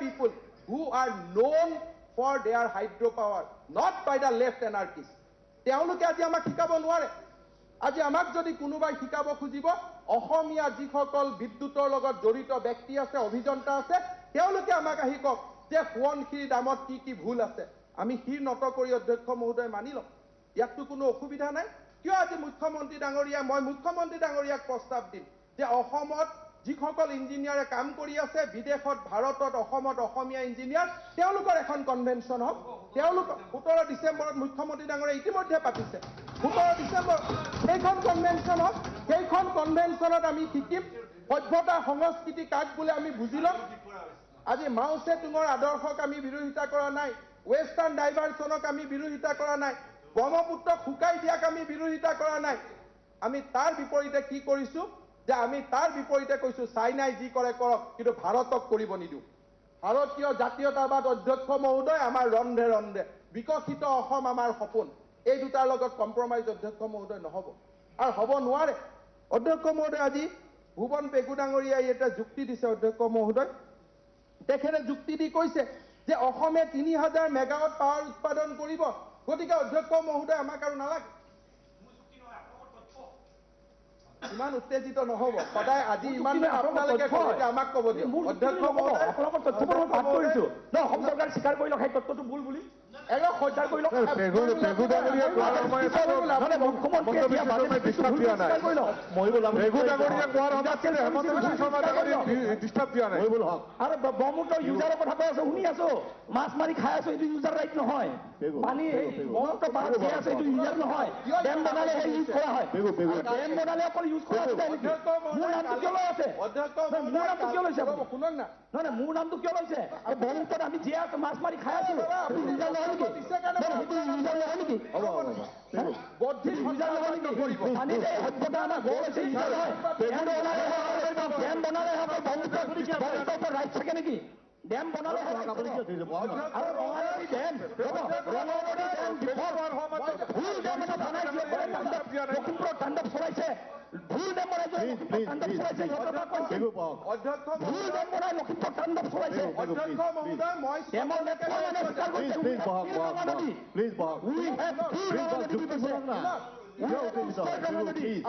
people who are known for their hydropower, not by the left anarchists. তেওঁলোকে আজি আমাক শিকাব নোৱাৰে। আজি আমাক যদি কোনোবাই শিকাব খুজিব, অসমীয়া যিসকল বিদ্যুতৰ লগত জড়িত ব্যক্তি আছে, অভিযন্তা আছে, তেওঁলোকে আমাক আহি কওক যে সোৱণশিৰি দামত কি কি ভুল আছে। আমি শিৰ নত কৰি অধ্যক্ষ মহোদয় মানি লম, ইয়াততো কোনো অসুবিধা নাই। কিয় আজি মুখ্যমন্ত্ৰী ডাঙৰীয়া, মই মুখ্যমন্ত্ৰী ডাঙৰীয়াক প্ৰস্তাৱ দিম যে অসমত যিসকল ইঞ্জিনিয়াৰে কাম কৰি আছে, বিদেশত, ভাৰতত, অসমত অসমীয়া ইঞ্জিনিয়াৰ, তেওঁলোকৰ এখন কনভেনশ্যন হওক। তেওঁলোক 17 ডিচেম্বৰত মুখ্যমন্ত্ৰী ডাঙৰীয়া ইতিমধ্যে পাতিছে, 17 ডিচেম্বৰ সেইখন কনভেনশ্যন হওক। সেইখন কনভেনশ্যনত আমি শিকিম সভ্যতা সংস্কৃতি কাক বোলে আমি বুজি ল'ম। আজি মাও চে তুঙৰ আদৰ্শক আমি বিৰোধিতা কৰা নাই, ৱেষ্টাৰ্ণ ডাইভাৰ্চনক আমি বিৰোধিতা কৰা নাই, ব্ৰহ্মপুত্ৰক শুকাই দিয়াক আমি বিৰোধিতা কৰা নাই। আমি তাৰ বিপৰীতে কি কৰিছো যে আমি তাৰ বিপৰীতে কৈছো চাইনাই যি কৰে কৰক, কিন্তু ভাৰতক কৰিব নিদিওঁ। ভাৰতীয় জাতীয়তাবাদ অধ্যক্ষ মহোদয় আমাৰ ৰন্ধে ৰন্ধে, বিকশিত অসম আমাৰ সপোন, এই দুটাৰ লগত কম্প্ৰমাইজ অধ্যক্ষ মহোদয় নহ'ব আৰু হ'ব নোৱাৰে। অধ্যক্ষ মহোদয় আজি ভুৱন পেগু ডাঙৰীয়াই এটা যুক্তি দিছে। অধ্যক্ষ মহোদয় তেখেতে যুক্তি দি কৈছে যে অসমে 3000 মেগাৱাট পাৱাৰ উৎপাদন কৰিব, গতিকে অধ্যক্ষ মহোদয় আমাক আৰু নালাগে। ইমান উত্তেজিত নহ'ব সদায়, আজি ইমান আপোনালোকে আমাক ক'ব দিয়ক। অধ্যক্ষ মহোদয় আপোনালোকৰ তথ্যবোৰ মই পাঠ কৰিছো ন, অসম চৰকাৰে স্বীকাৰ কৰি লওক সেই তথ্যটো ভুল বুলি, একদম সজ্জাৰ কৰি লওক। আৰু ব্ৰহ্মপুত্ৰ ইউজাৰৰ কথা কৈ আছো, শুনি আছো, মাছ মাৰি খাই আছো, এইটো ইউজাৰ ৰাইট নহয়। পানী ব্ৰহ্মপুত্ৰ পাৰত খাই আছো, এইটো ইউজাৰ নহয়। ডেম বনালে ইউজ কৰা হয়, ডেম বনালে অকল ইউজ কৰা যায় নেকি? মোৰ নামটো কিয় লৈ আছে? মোৰ নামটো কিয় লৈছে? শুনক না, নহয় নহয়, মোৰ নামটো কিয় লৈছে? ব্ৰহ্মপুত্ৰত আমি জীয়াই আছো, মাছ মাৰি খাই আছো, ইউজাৰ নহয় নেকি? ইউজাৰ নহয় নেকি? পানী যে সভ্যতা আমাৰ গৌৰ হৈছে, ইউজাৰ নহয়। ডেম বনালে ব্ৰহ্মপুত্ৰত ৰাইট থাকে নেকি? ডেম বনালে আৰু ৰঙানদী ডেম, ৰঙানদী ডেম ভুল ডেম এটা বনাইছে, লখিমপুৰত তাণ্ডৱ চলাইছে, ভুল ডেম বনাই তাণ্ডৱ চলাইছে, ভুল ডেম বনাই লখিমপুৰত তাণ্ডৱ চলাইছে। ডেমৰ নেটৱৰ্ক মানে স্বীকাৰ কৰিছে।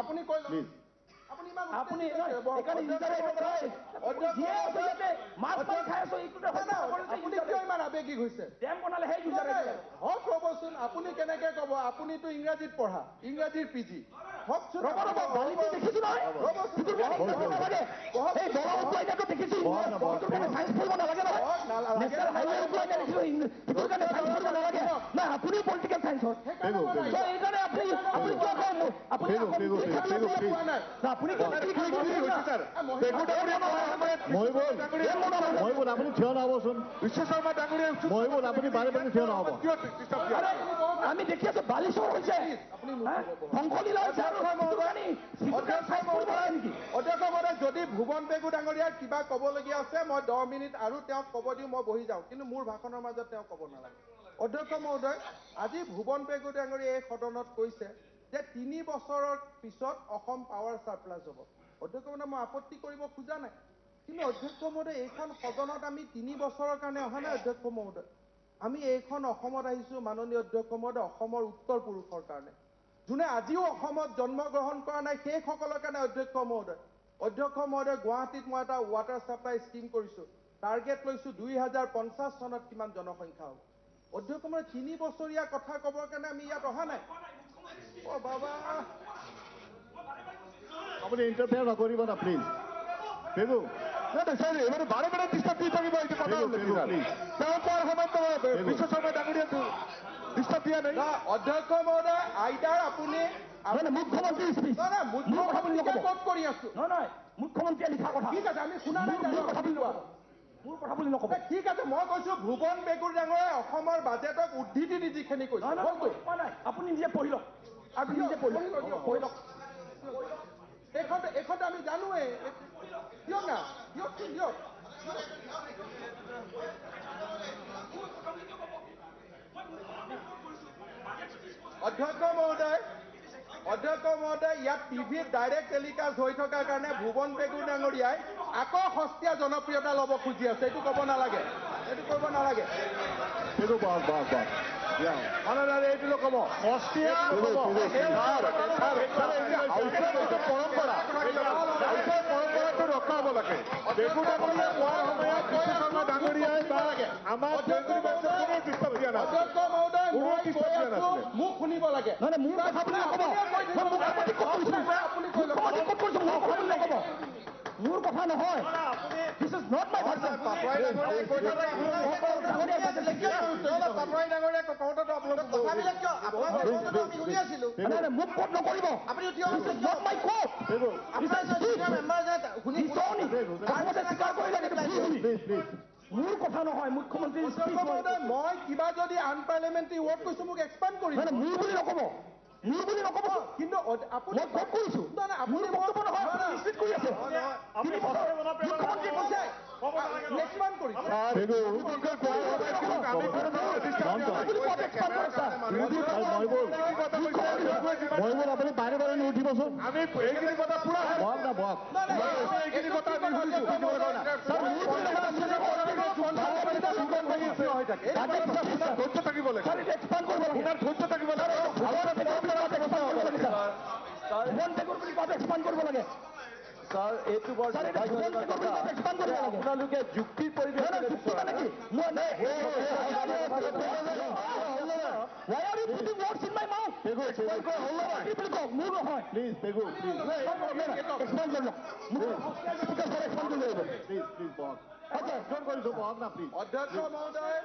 আপুনি কৈ লওক, আপুনি মাছ মাৰি খাই আছো, আপুনি কিয় ইমান আৱেগিক হৈছে? ডেম বনালে সেই হওক, ৰ'বচোন, আপুনি কেনেকে ক'ব? আপুনিতো ইংৰাজীত পঢ়া, ইংৰাজীৰ পিজি, হওকচোন। দেখিছো নহয়, আপুনি পলিটিকেল চাইন্সৰ, সেইকাৰণে আপুনি আপুনি থিয় নহবচোন, বিশ্ব শৰ্মা ডাঙৰীয়া আপুনি বাৰে বাৰে থিয় নহব। আমি দেখি আছো বালিচৰ হৈছে, ধ্বংসলীলা হৈছে। অধ্যক্ষ মহোদয়, যদি ভুৱন পেগু ডাঙৰীয়াৰ কিবা ক'বলগীয়া আছে মই 10 মিনিট আৰু তেওঁক ক'ব দিওঁ, মই বহি যাওঁ, কিন্তু মোৰ ভাষণৰ মাজত তেওঁ ক'ব নালাগে। অধ্যক্ষ মহোদয়, আজি ভুৱন পেগু ডাঙৰীয়াই এই সদনত কৈছে যে 3 বছৰৰ পিছত অসম পাৱাৰ চাৰ্প্লাছ হ'ব। অধ্যক্ষ মহোদয়, মই আপত্তি কৰিব খোজা নাই, কিন্তু অধ্যক্ষ মহোদয় এইখন সদনত আমি 3 বছৰৰ কাৰণে অহা নাই। অধ্যক্ষ মহোদয়, আমি এইখন অসমত আহিছো মাননীয় অধ্যক্ষ মহোদয়, অসমৰ উত্তৰ পুৰুষৰ কাৰণে, যোনে আজিও অসমত জন্মগ্ৰহণ কৰা নাই সেইসকলৰ কাৰণে। অধ্যক্ষ মহোদয়, গুৱাহাটীত মই এটা ৱাটাৰ ছাপ্লাই স্কিম কৰিছো, টাৰ্গেট লৈছো 2050 চনত কিমান জনসংখ্যা হ'ব। অধ্যক্ষ মহোদয়, 3 বছৰীয়া কথা ক'বৰ কাৰণে আমি ইয়াত অহা নাই। অ বাবা, আপুনি ইণ্টাৰফেয়াৰ নকৰিব না প্লিজ। পেগু এইবাৰ বাৰে বাৰে ডিষ্টাৰ্ব দি থাকিব, এইটো কথা তেওঁ কোৱাৰ সময়ত বিশ্ব শৰ্মা ডাঙৰীয়া ডিষ্টাৰ্ব দিয়া নাই। অধ্যক্ষ মহোদয়, আইতাৰ আপুনি মুখ্যমন্ত্ৰী ক'ত কৰি আছো? নহয়, মুখ্যমন্ত্ৰীয়ে লিখা কথা। ঠিক আছে, আমি শুনা নাই, কথা বুলি কোৱা, মোৰ কথা বুলি নকব। ঠিক আছে, মই কৈছো ভুৱন পেগু ডাঙৰীয়াই অসমৰ বাজেটক উদ্ধৃতি দি যিখিনি কৈছে, আপুনি নিজে পঢ়ি লওক, আপুনি নিজে পঢ়ি লওক। এইখন আমি জানোৱেই, দিয়ক না, দিয়কচোন, দিয়ক। অধ্যক্ষ মহোদয়, ইয়াত টিভিত ডাইৰেক্ট টেলিকাষ্ট হৈ থকাৰ কাৰণে ভুৱন পেগু ডাঙৰীয়াই আকৌ সস্তীয়া জনপ্ৰিয়তা ল'ব খুজি আছে, এইটো ক'ব নালাগে, এইটো কৰিব নালাগে। পেগু বহক বহক বহক মানে এইটো নক'ব অষ্ট্ৰিয়া পৰম্পৰা পৰম্পৰাটো ৰক্ষা হ'ব লাগে। পেগু ডাঙৰীয়া কোৱাৰ সময়ত বিশ্ব শৰ্মা ডাঙৰীয়াই বা আমাৰ কোনো ডিষ্টাৰ্ব দিয়া নাছিল। অধ্যক্ষ মহোদয়, মই কৈ আছো, মোক শুনিব লাগে। নহয় মোৰ কথা আপুনি নক'ব। মোৰ কথা নহয়। This is not my version. মোক কোট নকৰিব। মোৰ কথা নহয়, মুখ্যমন্ত্ৰী মই কিবা যদি আনপাৰ্লিয়ামেণ্টাৰী ৱৰ্ড কৈছো মোক এক্সপ্লেইন কৰিব। মোৰ বুলি নক'ব, মোৰ বুলি নক'ব। কিন্তু আপুনি মই ক'ত কৰিছো? আপুনি বক্তব্য নহয়, আপুনি নিশ্চিত কৰি আছে। মুখ্যমন্ত্ৰীয়ে কৈছে এক্সপ্লেইন কৰিছে। আপুনি বাৰে বাৰে নুঠিবচোন। আমি এইখিনি কথা পুৰা বহাক না বহাক। এইখিনি কথা আমি শুনিছো। ধৈৰ্য থাকিব লাগে। ধৈৰ্য থাকিব লাগে। ছাৰ এইটো বৰ আপোনালোকে যুক্তিৰ পৰিৱেশ অধ্যক্ষ মহোদয়,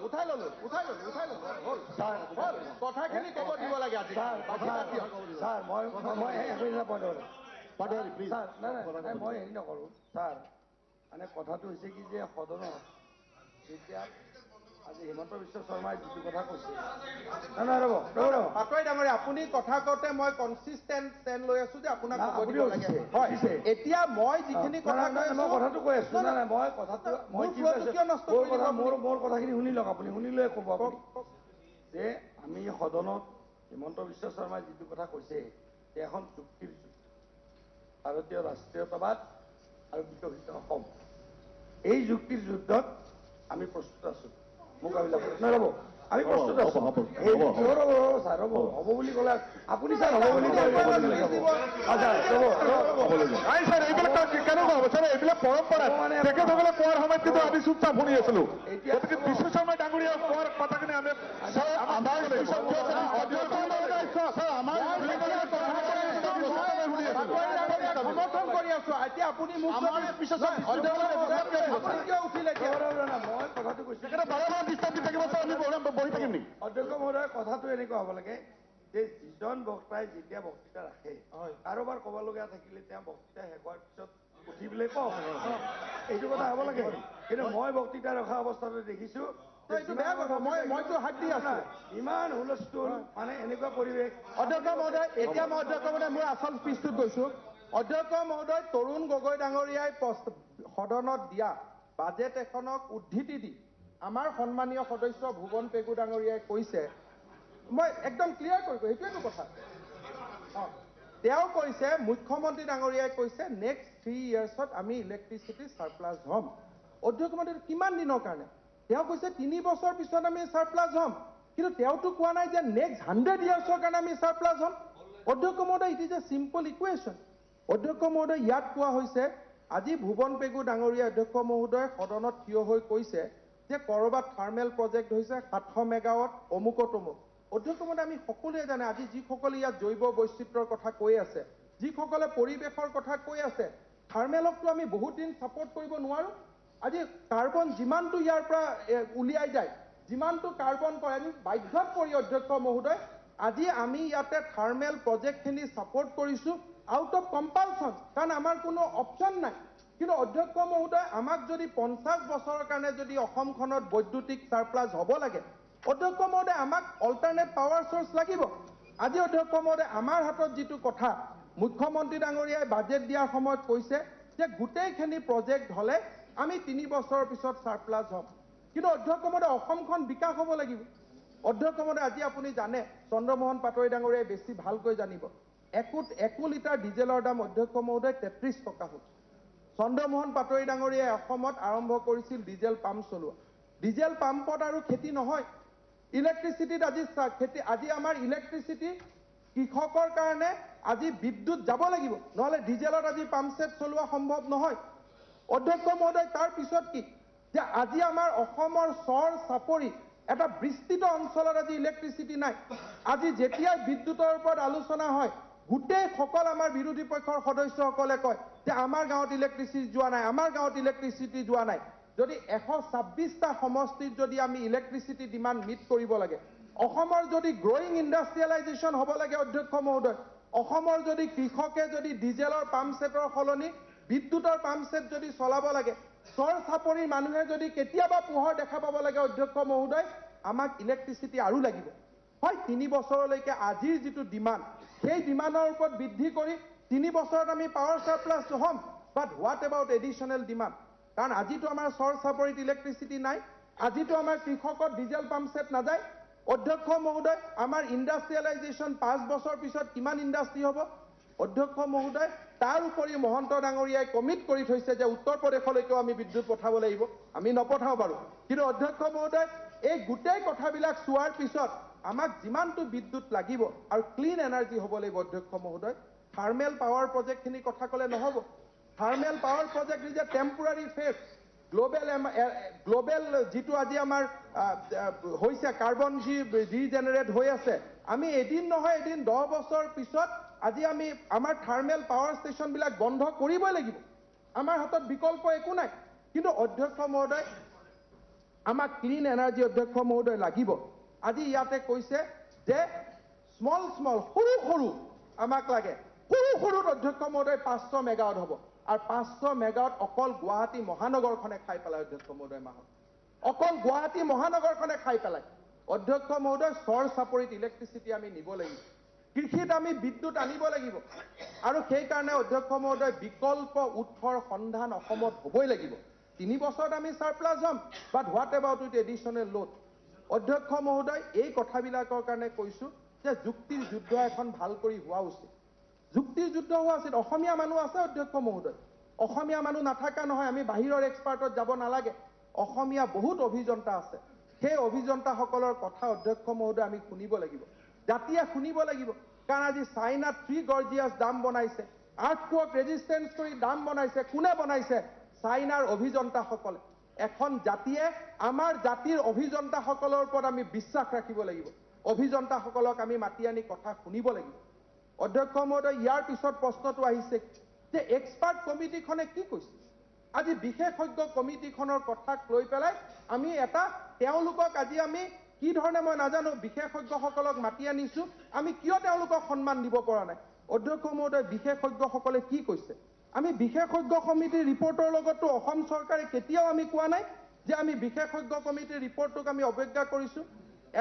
উঠাই ললো। কথাখিনি ক'ব দিব লাগে আজি। ছাৰ মই হেৰি নকৰোঁ ছাৰ। মানে কথাটো হৈছে কি যে সদনত যেতিয়া আজি হিমন্ত বিশ্ব শৰ্মাই যিটো কথা কৈছে, নহয় ৰ'ব। পাটোৱাৰী ডাঙৰীয়া, আপুনি কথা কওঁতে মই কনচিষ্টেণ্ট ষ্টেণ্ড লৈ আছো যে আপোনাক ক'ব দিব লাগে। হয়, এতিয়া মই যিখিনি কথা কৈ আছো, মই কথাটো কৈ আছো। নাই মই কথাটো মই কি মোৰ কথাখিনি শুনি লওক। আপুনি শুনি লৈ ক'ব আপুনি যে আমি সদনত হিমন্ত বিশ্ব শৰ্মাই যিটো কথা কৈছে যে এখন চুক্তিৰ যুগ, ভাৰতীয় ৰাষ্ট্ৰীয়তাবাদ আৰু বিকশিত অসম, এই যুক্তিৰ যুদ্ধত আমি প্ৰস্তুত আছো মোকাবিলা কৰিব। নহয় ৰ'ব, আমি প্ৰস্তুত আছো। ছাৰ ৰ'ব, হ'ব বুলি ক'লে আপুনি ছাৰ হ'ব বুলি ক'লে কেনেকুৱা হ'ব ছাৰ? এইবিলাক পৰম্পৰা তেখেতসকলে কোৱাৰ সময়ত কিন্তু আমি চুপচাপ শুনি আছিলো। গতিকে বিশ্ব শৰ্মা ডাঙৰীয়া কোৱাৰ কথাখিনি আমি সমৰ্থন কৰি আছো। এতিয়া আপুনি মোক মই কথাটো কৈছো অধ্যক্ষ মহোদয়, কথাটো এনেকুৱা হ'ব লাগে যে যিজন বক্তাই যেতিয়া বক্তৃতা ৰাখে, কাৰোবাৰ ক'বলগীয়া থাকিলে তেওঁ বক্তৃতা শেষ হোৱাৰ পিছত উঠি পেলাই কওক, এইটো কথা হ'ব লাগে। কিন্তু মই বক্তৃতা ৰখা অৱস্থাতে দেখিছো মইতো হাত দি আছো। ইমান হুলস্থুল, মানে এনেকুৱা পৰিৱেশ। অধ্যক্ষ মহোদয়, এতিয়া মই অধ্যক্ষ মহোদয় মোৰ আচল স্পীচটোত গৈছো। অধ্যক্ষ মহোদয়, তৰুণ গগৈ ডাঙৰীয়াই সদনত দিয়া বাজেট এখনক উদ্ধৃতি দি আমাৰ সন্মানীয় সদস্য ভুৱন পেগু ডাঙৰীয়াই কৈছে, মই একদম ক্লিয়াৰ কৰিব, সেইটোৱেতো কথা। তেওঁ কৈছে, মুখ্যমন্ত্ৰী ডাঙৰীয়াই কৈছে নেক্সট 3 yearsত আমি ইলেক্ট্ৰিচিটি ছাৰপ্লাছ হ'ম। অধ্যক্ষ মহোদয়, কিমান দিনৰ কাৰণে? তেওঁ কৈছে 3 বছৰ পিছত আমি ছাৰপ্লাছ হ'ম। কিন্তু তেওঁতো কোৱা নাই যে নেক্সট 100 yearsৰ কাৰণে আমি ছাৰপ্লাছ হ'ম। অধ্যক্ষ মহোদয়, it is a simple equation. অধ্যক্ষ মহোদয়, ইয়াত কোৱা হৈছে, আজি ভুৱন পেগু ডাঙৰীয়া অধ্যক্ষ মহোদয় সদনত থিয় হৈ কৈছে যে কৰবাত থাৰ্মেল প্ৰজেক্ট হৈছে 700 মেগাৱাট অমুকত অমুক। অধ্যক্ষ মহোদয়, আমি সকলোৱে জানে আজি যিসকলে ইয়াত জৈৱ বৈচিত্ৰ্যৰ কথা কৈ আছে, যিসকলে পৰিৱেশৰ কথা কৈ আছে, থাৰ্মেলকতো আমি বহুত দিন ছাপোৰ্ট কৰিব নোৱাৰো। আজি কাৰ্বন যিমানটো ইয়াৰ পৰা উলিয়াই যায়, যিমানটো কাৰ্বন কৰে, আমি বাধ্যত পৰি অধ্যক্ষ মহোদয় আজি আমি ইয়াতে থাৰ্মেল প্ৰজেক্টখিনি ছাপোৰ্ট কৰিছো আউট অফ কম্পালচন, কাৰণ আমাৰ কোনো অপশ্যন নাই। কিন্তু অধ্যক্ষ মহোদয়, আমাক যদি 50 বছৰৰ কাৰণে যদি অসমখনত বৈদ্যুতিক ছাৰপ্লাছ হ'ব লাগে, অধ্যক্ষ মহোদয় আমাক অল্টাৰনেট পাৱাৰ চ'ৰ্চ লাগিব। আজি অধ্যক্ষ মহোদয়, আমাৰ হাতত যিটো কথা, মুখ্যমন্ত্ৰী ডাঙৰীয়াই বাজেট দিয়াৰ সময়ত কৈছে যে গোটেইখিনি প্ৰজেক্ট হ'লে আমি 3 বছৰৰ পিছত ছাৰপ্লাছ হ'ম। কিন্তু অধ্যক্ষ মহোদয়, অসমখন বিকাশ হ'ব লাগিব। অধ্যক্ষ মহোদয়, আজি আপুনি জানে, চন্দ্ৰমোহন পাটোৱাৰী ডাঙৰীয়াই বেছি ভালকৈ জানিব, একো লিটাৰ ডিজেলৰ দাম অধ্যক্ষ মহোদয় 33 টকা হ'ল। চন্দ্ৰমোহন পাটোৱাৰী ডাঙৰীয়াই অসমত আৰম্ভ কৰিছিল ডিজেল পাম্প চলোৱা। ডিজেল পাম্পত আৰু খেতি নহয়, ইলেক্ট্ৰিচিটিত আজি আমাৰ ইলেক্ট্ৰিচিটি কৃষকৰ কাৰণে আজি বিদ্যুৎ যাব লাগিব, নহ'লে ডিজেলত আজি পাম্প ছেট চলোৱা সম্ভৱ নহয়। অধ্যক্ষ মহোদয়, তাৰ পিছত কি যে আজি আমাৰ অসমৰ চৰ চাপৰি এটা বিস্তৃত অঞ্চলত আজি ইলেক্ট্ৰিচিটি নাই। আজি যেতিয়াই বিদ্যুতৰ ওপৰত আলোচনা হয়, গোটেই সকল আমাৰ বিৰোধী পক্ষৰ সদস্যসকলে কয় যে আমাৰ গাঁৱত ইলেক্ট্ৰিচিটি যোৱা নাই, আমাৰ গাঁৱত ইলেক্ট্ৰিচিটি যোৱা নাই। যদি 126টা সমষ্টিত যদি আমি ইলেক্ট্ৰিচিটি ডিমাণ্ড মিট কৰিব লাগে, অসমৰ যদি গ্ৰয়িং ইণ্ডাষ্ট্ৰিয়েলাইজেশ্যন হ'ব লাগে অধ্যক্ষ মহোদয়, অসমৰ যদি কৃষকে যদি ডিজেলৰ পাম্প ছেটৰ সলনি বিদ্যুতৰ পাম্প ছেট যদি চলাব লাগে, চৰ চাপৰিৰ মানুহে যদি কেতিয়াবা পোহৰ দেখা পাব লাগে অধ্যক্ষ মহোদয়, আমাক ইলেক্ট্ৰিচিটি আৰু লাগিব। হয়, 3 বছৰলৈকে আজিৰ যিটো ডিমাণ্ড, সেই ডিমাণ্ডৰ ওপৰত বৃদ্ধি কৰি 3 বছৰত আমি পাৱাৰ চাৰপ্লাছ হ'ম, but what about additional demand? কাৰণ আজিতো আমাৰ চৰ চাপৰিত ইলেক্ট্ৰিচিটি নাই, আজিতো আমাৰ কৃষকত ডিজেল পাম্প ছেট নাযায়। অধ্যক্ষ মহোদয়, আমাৰ ইণ্ডাষ্ট্ৰিয়েলাইজেশ্যন 5 বছৰ পিছত কিমান ইণ্ডাষ্ট্ৰি হ'ব? অধ্যক্ষ মহোদয়, তাৰ উপৰি মহন্ত ডাঙৰীয়াই কমিট কৰি থৈছে যে উত্তৰ প্ৰদেশলৈকেও আমি বিদ্যুৎ পঠাব লাগিব। আমি নপঠাওঁ বাৰু, কিন্তু অধ্যক্ষ মহোদয়, এই গোটেই কথাবিলাক চোৱাৰ পিছত আমাক যিমানটো বিদ্যুৎ লাগিব আৰু ক্লিন এনাৰ্জি হ'ব লাগিব অধ্যক্ষ মহোদয়। থাৰ্মেল পাৱাৰ প্ৰজেক্টখিনিৰ কথা ক'লে নহ'ব। Thermal power project is a temporary phase. Global যিটো আজি আমাৰ হৈছে কাৰ্বন যি ৰিজেনেৰেট হৈ আছে, আমি এদিন নহয় এদিন 10 বছৰ পিছত আজি আমি আমাৰ থাৰ্মেল পাৱাৰ ষ্টেচনবিলাক বন্ধ কৰিবই লাগিব। আমাৰ হাতত বিকল্প একো নাই। কিন্তু অধ্যক্ষ মহোদয়, আমাক ক্লিন এনাৰ্জি অধ্যক্ষ মহোদয় লাগিব। আজি ইয়াতে কৈছে যে স্মল সৰু আমাক লাগে। সৰুত অধ্যক্ষ মহোদয় 500 মেগাৱাট হ'ব, আৰু 500 মেগাৱাট অকল গুৱাহাটী মহানগৰখনে খাই পেলায় অধ্যক্ষ মহোদয় মাহত। অকল গুৱাহাটী মহানগৰখনে খাই পেলায়। অধ্যক্ষ মহোদয়, চৰ চাপৰিত ইলেক্ট্ৰিচিটি আমি নিব লাগিব, কৃষিত আমি বিদ্যুৎ আনিব লাগিব, আৰু সেইকাৰণে অধ্যক্ষ মহোদয় বিকল্প উৎসৰ সন্ধান অসমত হ'বই লাগিব। 3 বছৰত আমি চাৰপ্লাছ হ'ম, but what about with additional load? অধ্যক্ষ মহোদয়, এই কথাবিলাকৰ কাৰণে কৈছো যে যুক্তিৰ যুদ্ধ এখন ভাল কৰি হোৱা উচিত। যুক্তিৰ যুদ্ধ হোৱা উচিত। অসমীয়া মানুহ আছে অধ্যক্ষ মহোদয়, অসমীয়া মানুহ নাথাকা নহয়, আমি বাহিৰৰ এক্সপাৰ্টত যাব নালাগে। অসমীয়া বহুত অভিযন্তা আছে, সেই অভিযন্তাসকলৰ কথা অধ্যক্ষ মহোদয় আমি শুনিব লাগিব, জাতিয়ে শুনিব লাগিব। কাৰণ আজি চাইনাত 3 গৰ্জিয়াছ ডাম বনাইছে, আৰ্থকুৱক ৰেজিষ্টেঞ্চ কৰি ডাম বনাইছে। কোনে বনাইছে? চাইনাৰ অভিযন্তাসকলে। এখন জাতিয়ে আমাৰ জাতিৰ অভিযন্তাসকলৰ ওপৰত আমি বিশ্বাস ৰাখিব লাগিব। অভিযন্তাসকলক আমি মাতি আনি কথা শুনিব লাগিব। অধ্যক্ষ মহোদয়, ইয়াৰ পিছত প্ৰশ্নটো আহিছে যে এক্সপাৰ্ট কমিটিখনে কি কৈছে? আজি বিশেষজ্ঞ কমিটিখনৰ কথাক লৈ পেলাই আমি তেওঁলোকক আজি আমি কি ধৰণে মই নাজানো, বিশেষজ্ঞসকলক মাতি আনিছো, আমি কিয় তেওঁলোকক সন্মান দিব পৰা নাই? অধ্যক্ষ মহোদয়, বিশেষজ্ঞসকলে কি কৈছে? আমি বিশেষজ্ঞ সমিতিৰ ৰিপৰ্টৰ লগতো অসম চৰকাৰে কেতিয়াও আমি কোৱা নাই যে আমি বিশেষজ্ঞ কমিটিৰ ৰিপৰ্টটোক আমি অৱজ্ঞা কৰিছো।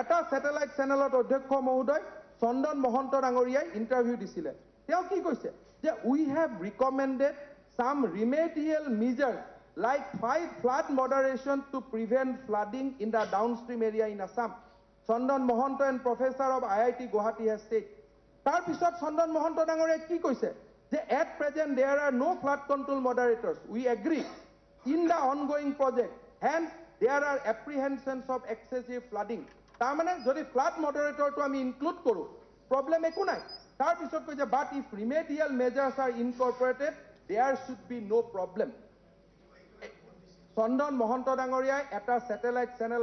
এটা ছেটেলাইট চেনেলত অধ্যক্ষ মহোদয় চন্দন মহন্ত ডাঙৰীয়াই ইণ্টাৰভিউ দিছিলে। তেওঁ কি কৈছে? যে we have recommended some remedial measures like 5 flood moderation to prevent flooding in the downstream area in Assam. Chandan Mohanto and professor of IIT Guwahati has said. Tar pisot Chandan Mohanto dangore ki koise je at present there are no flood control moderators. We agree in the ongoing project, hence there are apprehensions of excessive flooding. Tar mane jodi flood moderator to ami include koru problem eku nai. Tar pisot koise but if remedial measures are incorporated there should be no problem. Chandan Mohanto ডাঙৰীয়াই এটা satellite channel